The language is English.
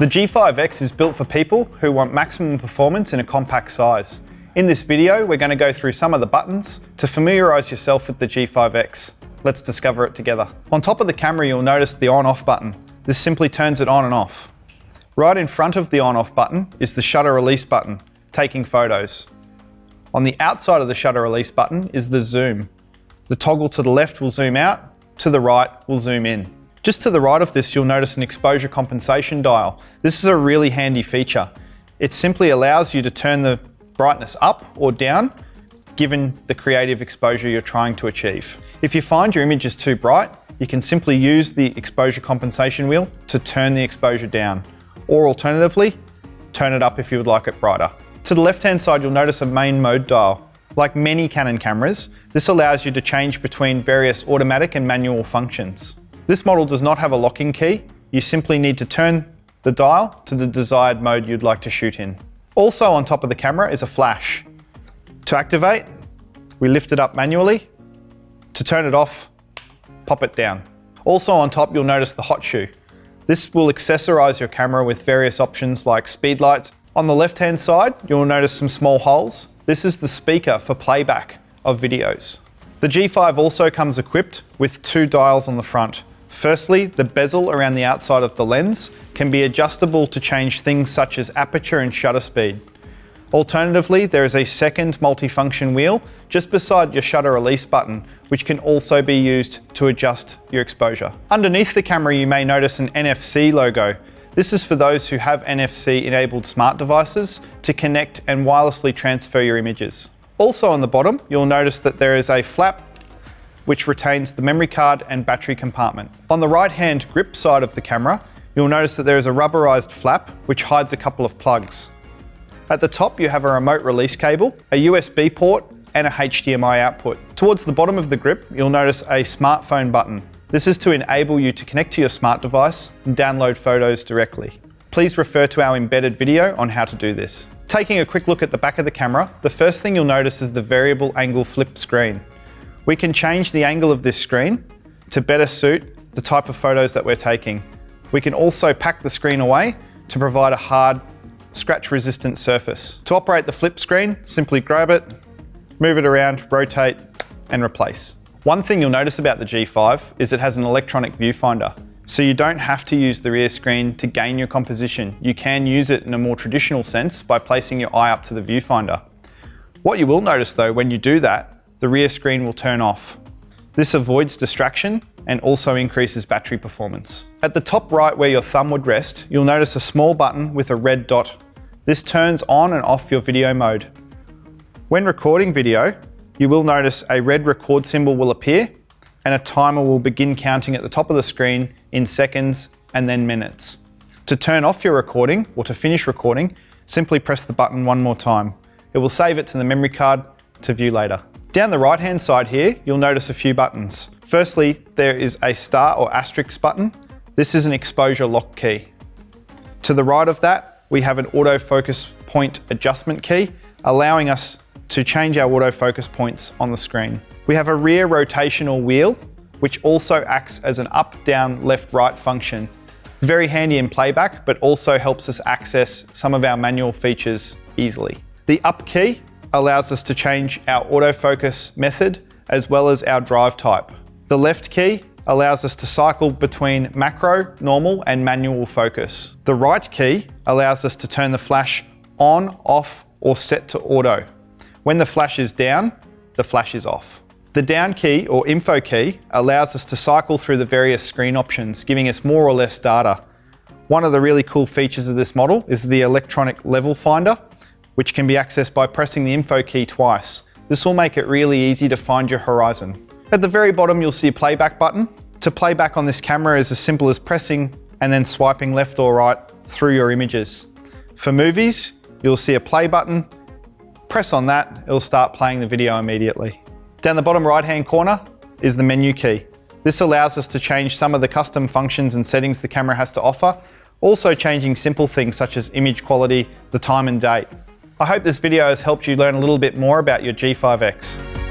The G5X is built for people who want maximum performance in a compact size. In this video, we're going to go through some of the buttons to familiarise yourself with the G5X. Let's discover it together. On top of the camera, you'll notice the on-off button. This simply turns it on and off. Right in front of the on-off button is the shutter release button, taking photos. On the outside of the shutter release button is the zoom. The toggle to the left will zoom out, to the right will zoom in. Just to the right of this, you'll notice an exposure compensation dial. This is a really handy feature. It simply allows you to turn the brightness up or down, given the creative exposure you're trying to achieve. If you find your image is too bright, you can simply use the exposure compensation wheel to turn the exposure down, or alternatively, turn it up if you would like it brighter. To the left-hand side, you'll notice a main mode dial. Like many Canon cameras, this allows you to change between various automatic and manual functions. This model does not have a locking key. You simply need to turn the dial to the desired mode you'd like to shoot in. Also on top of the camera is a flash. To activate, we lift it up manually. To turn it off, pop it down. Also on top, you'll notice the hot shoe. This will accessorize your camera with various options like speed lights. On the left-hand side, you'll notice some small holes. This is the speaker for playback of videos. The G5 also comes equipped with two dials on the front. Firstly, the bezel around the outside of the lens can be adjustable to change things such as aperture and shutter speed. Alternatively, there is a second multifunction wheel just beside your shutter release button, which can also be used to adjust your exposure. Underneath the camera, you may notice an NFC logo. This is for those who have NFC-enabled smart devices to connect and wirelessly transfer your images. Also on the bottom, you'll notice that there is a flap which retains the memory card and battery compartment. On the right-hand grip side of the camera, you'll notice that there is a rubberized flap which hides a couple of plugs. At the top, you have a remote release cable, a USB port, and a HDMI output. Towards the bottom of the grip, you'll notice a smartphone button. This is to enable you to connect to your smart device and download photos directly. Please refer to our embedded video on how to do this. Taking a quick look at the back of the camera, the first thing you'll notice is the variable angle flip screen. We can change the angle of this screen to better suit the type of photos that we're taking. We can also pack the screen away to provide a hard, scratch-resistant surface. To operate the flip screen, simply grab it, move it around, rotate, and replace. One thing you'll notice about the G5 is it has an electronic viewfinder, so you don't have to use the rear screen to gain your composition. You can use it in a more traditional sense by placing your eye up to the viewfinder. What you will notice though, when you do that, the rear screen will turn off. This avoids distraction and also increases battery performance. At the top right where your thumb would rest, you'll notice a small button with a red dot. This turns on and off your video mode. When recording video, you will notice a red record symbol will appear and a timer will begin counting at the top of the screen in seconds and then minutes. To turn off your recording or to finish recording, simply press the button one more time. It will save it to the memory card to view later. Down the right-hand side here, you'll notice a few buttons. Firstly, there is a star or asterisk button. This is an exposure lock key. To the right of that, we have an autofocus point adjustment key, allowing us to change our autofocus points on the screen. We have a rear rotational wheel, which also acts as an up, down, left, right function. Very handy in playback, but also helps us access some of our manual features easily. The up key allows us to change our autofocus method as well as our drive type. The left key allows us to cycle between macro, normal, and manual focus. The right key allows us to turn the flash on, off, or set to auto. When the flash is down, the flash is off. The down key or info key allows us to cycle through the various screen options, giving us more or less data. One of the really cool features of this model is the electronic level finder, which can be accessed by pressing the info key twice. This will make it really easy to find your horizon. At the very bottom, you'll see a playback button. To play back on this camera is as simple as pressing and then swiping left or right through your images. For movies, you'll see a play button. Press on that, it'll start playing the video immediately. Down the bottom right-hand corner is the menu key. This allows us to change some of the custom functions and settings the camera has to offer, also changing simple things such as image quality, the time and date. I hope this video has helped you learn a little bit more about your G5X.